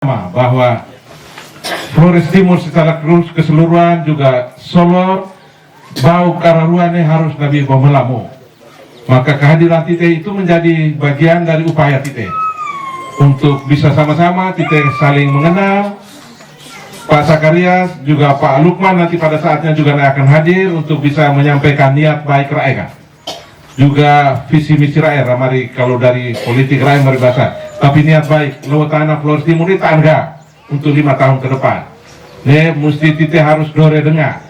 bahwa Flores Timur secara keseluruhan juga Solor bau kararuane harus nabi pemelamu. Maka kehadiran Tite itu menjadi bagian dari upaya Tite untuk bisa sama-sama Tite saling mengenal. Pak Sakarias juga Pak Lukman nanti pada saatnya juga akan hadir untuk bisa menyampaikan niat baik rakyat, juga visi misi rakyat. Mari kalau dari politik rakyat mari bahasa, tapi niat baik lo tanah Flores Timur ini tangga untuk 5 tahun ke depan. Nih mesti Tite harus dore dengar,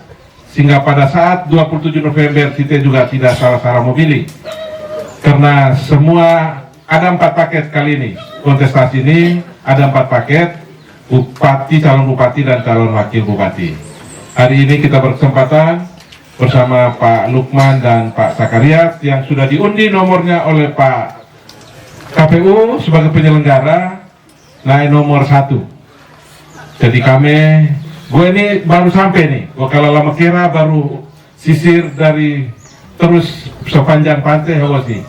sehingga pada saat 27 November Tite juga tidak salah-salah memilih, karena semua ada 4 paket kali ini. Kontestasi ini ada 4 paket: bupati, calon bupati, dan calon wakil bupati. Hari ini kita berkesempatan bersama Pak Lukman dan Pak Sakarias yang sudah diundi nomornya oleh Pak KPU sebagai penyelenggara, naik nomor 1. Jadi gue ini baru sampai nih, gue kalau lama kira baru sisir dari terus sepanjang pantai Hawasi.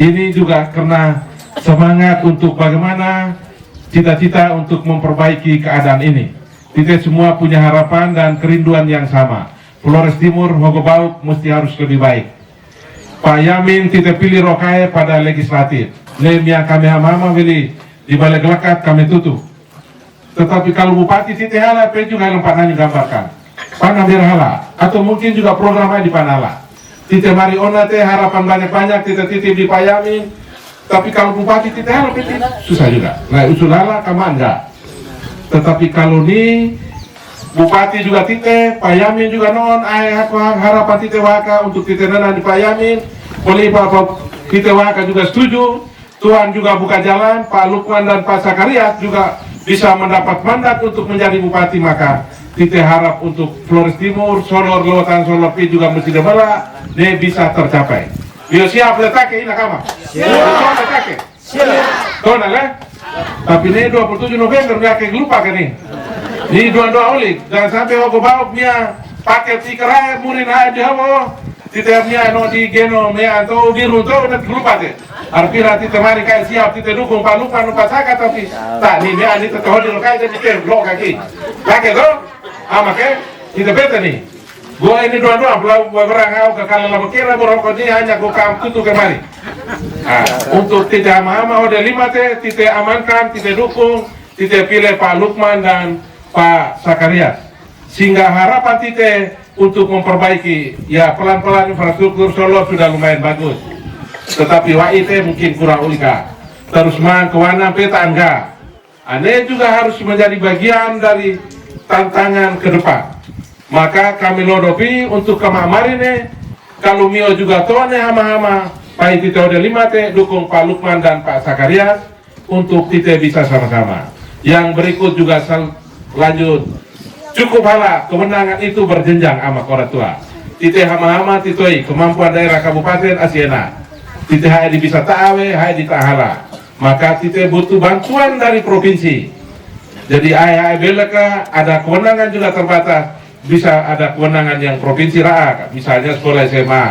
Ini juga karena semangat untuk bagaimana cita-cita untuk memperbaiki keadaan ini. Kita semua punya harapan dan kerinduan yang sama. Flores Timur, Hogobau mesti harus lebih baik. Pak Yamin Tite pilih rokai pada legislatif. Lemia kami hama pilih di balik lekat kami tutup. Tetapi kalau Bupati Tite hala, juga yang panahnya gambarkan. Panah birhala, atau mungkin juga programnya di Panala. Tite mari onate harapan banyak-banyak Tite titip di Pak Yamin. Tapi kalau Bupati Tite hala, susah juga. Nah usul hala kama enggak. Tetapi kalau ini Bupati juga Tite, Pak Yamin juga non, harapan Tite waka untuk Tite nana di Pak Yamin. Boleh Pak Tite waka juga setuju. Tuhan juga buka jalan, Pak Lukman dan Pak Sakarias juga bisa mendapat mandat untuk menjadi bupati. Maka Tite harap untuk Flores Timur, Solor, Lewatan, Solor juga mesti debala, dia bisa tercapai. Dia siap letake ini nakama. Siap letake. Siap. Kau nak? Tapi ini 27 November dia kayak lupa kan nih. Ini dua olik, jangan sampai aku bawa punya paket ikan murin aja di hawo. Tite punya no di geno mea atau biru tuh nanti lupa deh. Artinya Tite mari kayak siap Tite dukung Pak Lukman Pak Saka, tapi tak nih mea ini tetap di lokai jadi Tite blok kaki. Pakai tuh, makanya Tite bete nih. Gua ini dua belum berang aku ke kalau lama kira berokok ini hanya gua kamu tutup kemari. Nah, untuk Tite ama-ama udah 5 Tite amankan, Tite dukung, Tite pilih Pak Lukman dan Pak Sakarias, sehingga harapan Tite untuk memperbaiki ya pelan-pelan infrastruktur Solo sudah lumayan bagus, tetapi WIT mungkin kurang ulika. Terus kewana peta enggak. Aneh juga harus menjadi bagian dari tantangan ke depan. Maka kami lodopi untuk kemamari nih, kalau mio juga tuane hama-hama, Pak Tite udah 5 dukung Pak Lukman dan Pak Sakarias untuk Tite bisa sama-sama. Yang berikut juga lanjut, cukup hala kemenangan itu berjenjang sama orang tua. Tite hama-hama titoi kemampuan daerah kabupaten asiena. Tite hai bisa ta'awe, hai di ta'hala. Maka Tite butuh bantuan dari provinsi. Jadi ai belaka ada kewenangan juga terbatas. Bisa ada kewenangan yang provinsi raak, misalnya sekolah SMA.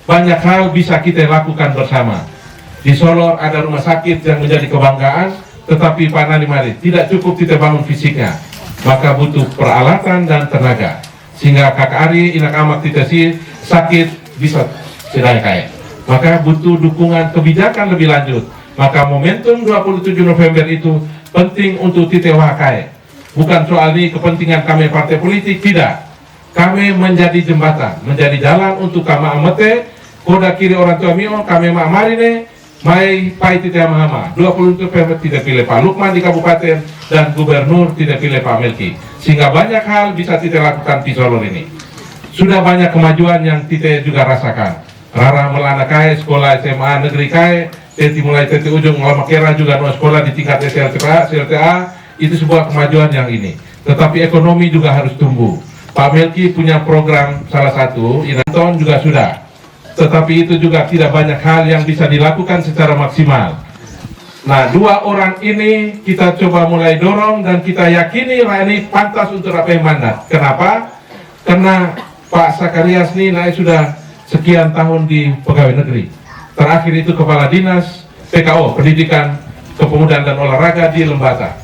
Banyak hal bisa kita lakukan bersama. Di Solor ada rumah sakit yang menjadi kebanggaan, tetapi panah mari tidak cukup kita bangun fisiknya, maka butuh peralatan dan tenaga, sehingga kakak Ari inak amak kita sih sakit bisa sedaya kaya, maka butuh dukungan kebijakan lebih lanjut. Maka momentum 27 November itu penting untuk Tite wakai. Bukan soal ini kepentingan kami partai politik, tidak. Kami menjadi jembatan, menjadi jalan untuk kama amete, koda kiri orang tua mio, kami ma'amari ne, mai pai Tite hama-hama. 20 November tidak pilih Pak Lukman di kabupaten dan gubernur tidak pilih Pak Melki. Sehingga banyak hal bisa Tite lakukan di Solo ini. Sudah banyak kemajuan yang Tite juga rasakan. Rara melana kai, sekolah SMA negeri kai, Tete mulai Tete ujung lama kira juga no sekolah di tingkat CLTA, itu sebuah kemajuan yang ini. Tetapi ekonomi juga harus tumbuh. Pak Melki punya program salah satu, Inaton juga sudah. Tetapi itu juga tidak banyak hal yang bisa dilakukan secara maksimal. Nah, 2 orang ini kita coba mulai dorong dan kita yakini ini pantas untuk rapai mandat. Kenapa? Karena Pak Sakarias ini naik sudah sekian tahun di pegawai negeri. Terakhir itu Kepala Dinas PKO, Pendidikan, Kepemudaan dan Olahraga di Lembata.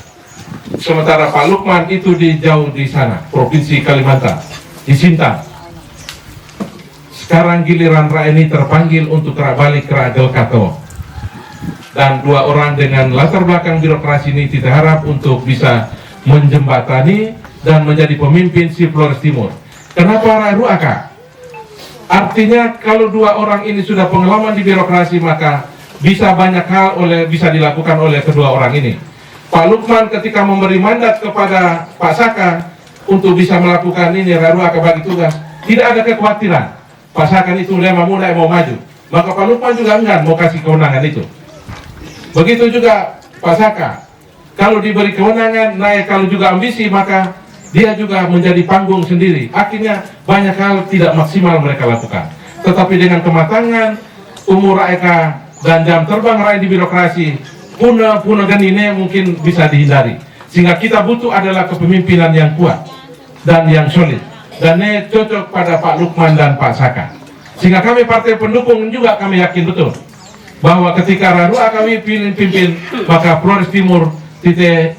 Sementara Pak Lukman itu jauh di sana, Provinsi Kalimantan, di Sintang. Sekarang giliran Raeni terpanggil untuk balik ke Delkato. Dan dua orang dengan latar belakang birokrasi ini kita harap untuk bisa menjembatani dan menjadi pemimpin si Flores Timur. Kenapa Ruaka? Artinya kalau dua orang ini sudah pengalaman di birokrasi, maka bisa banyak hal bisa dilakukan oleh kedua orang ini. Pak Lukman ketika memberi mandat kepada Pak Saka untuk bisa melakukan ini, Ruaka bagi tugas, tidak ada kekhawatiran Pak Saka itu lema muda mau maju, maka Pak Lukman juga enggan mau kasih kewenangan itu. Begitu juga Pak Saka, kalau diberi kewenangan, naik kalau juga ambisi, maka dia juga menjadi panggung sendiri. Akhirnya banyak hal tidak maksimal mereka lakukan. Tetapi dengan kematangan, umur mereka dan jam terbang rakyat di birokrasi, puna genine mungkin bisa dihindari. Sehingga kita butuh adalah kepemimpinan yang kuat dan yang solid. Dan ini cocok pada Pak Lukman dan Pak Saka. Sehingga kami partai pendukung juga kami yakin betul bahwa ketika Ruaka kami pimpin, maka Flores Timur kita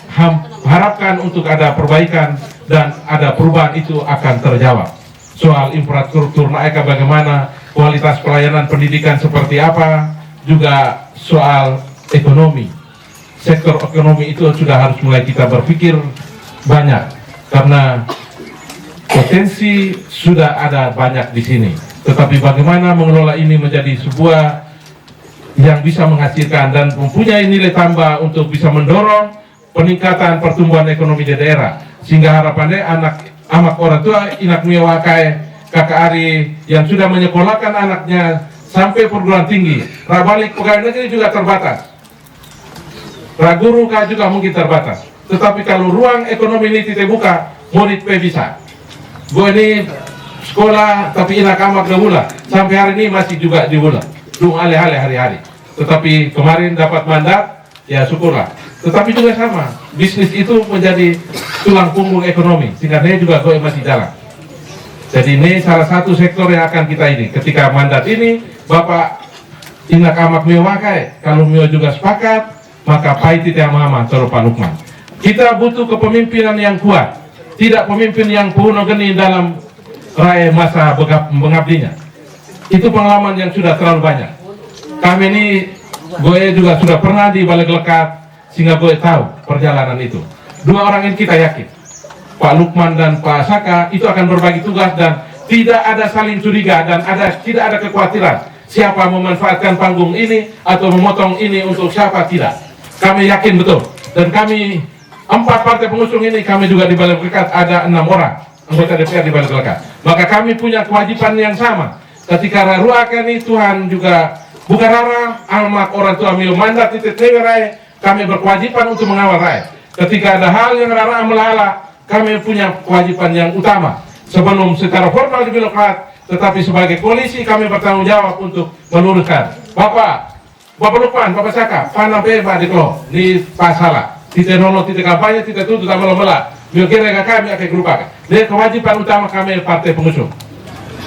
harapkan untuk ada perbaikan dan ada perubahan itu akan terjawab. Soal infrastruktur mereka bagaimana, kualitas pelayanan pendidikan seperti apa, juga soal ekonomi. Sektor ekonomi itu sudah harus mulai kita berpikir banyak, karena potensi sudah ada banyak di sini. Tetapi bagaimana mengelola ini menjadi sebuah yang bisa menghasilkan dan mempunyai nilai tambah untuk bisa mendorong peningkatan pertumbuhan ekonomi di daerah. Sehingga harapannya anak orang tua inak miwakai kakak Ari yang sudah menyekolahkan anaknya sampai perguruan tinggi, balik pegawai negeri juga terbatas, guru juga mungkin terbatas. Tetapi kalau ruang ekonomi ini tidak buka, murid bisa. Gue ini sekolah tapi inak amak gula sampai hari ini masih juga diulang. Dung alih-alih hari-hari. Tetapi kemarin dapat mandat, ya syukurlah. Tetapi juga sama, bisnis itu menjadi tulang punggung ekonomi, sehingga dia juga gue masih jalan. Jadi ini salah satu sektor yang akan kita ini. Ketika mandat ini, Bapak Inak Amak Mewakai, kalau Mio juga sepakat, maka pahit yang mama terus Pak Lukman. Kita butuh kepemimpinan yang kuat, tidak pemimpin yang puno geni dalam raih masa mengabdinya. Itu pengalaman yang sudah terlalu banyak. Kami ini, gue juga sudah pernah di Balai Gelekat, sehingga gue tahu perjalanan itu. Dua orang ini kita yakin, Pak Lukman dan Pak Saka itu akan berbagi tugas dan tidak ada saling curiga dan tidak ada kekhawatiran siapa memanfaatkan panggung ini atau memotong ini untuk siapa, tidak. Kami yakin betul. Dan kami 4 partai pengusung ini, kami juga di Balai Gelekat ada 6 orang anggota DPR di Balai Gelekat. Maka kami punya kewajiban yang sama. Ketika Ruaka ini Tuhan juga bukan rara almak orang tua mil mandat itu tewerai, kami berkewajiban untuk mengawal rakyat. Ketika ada hal yang rara melala, kami punya kewajiban yang utama. Sebelum secara formal di birokrat, tetapi sebagai koalisi kami bertanggung jawab untuk meluruskan. Bapak Lukman, Bapak Saka, panah beba di klo, di pasalah, tidak nolong, tidak kampanye, tidak tutup, tak melah. Biar kami akan berupakan. Ini kewajiban utama kami partai pengusung.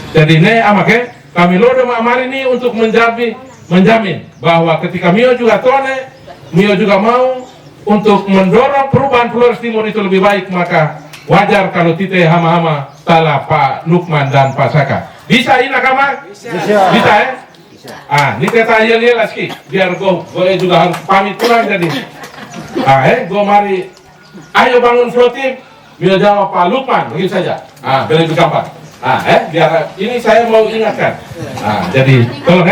Jadi ini amake kami lodo ma'amari ini untuk menjamin bahwa ketika Mio juga tone, Mio juga mau untuk mendorong perubahan Flores Timur itu lebih baik, maka wajar kalau tite hama-hama tala Pak Lukman dan Pak Saka. Bisa inak ama? Bisa ya? Bisa. Ini kita lihat lagi, biar gue juga harus pamit pulang jadi. Gue mari, ayo bangun floating. Mio jawab Pak Lukman, begitu saja. Lebih gampang. Biar ini saya mau ingatkan. Jadi tolong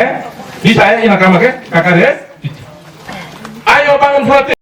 bisa ya inak ama kakak deh. Ayo bangun floating.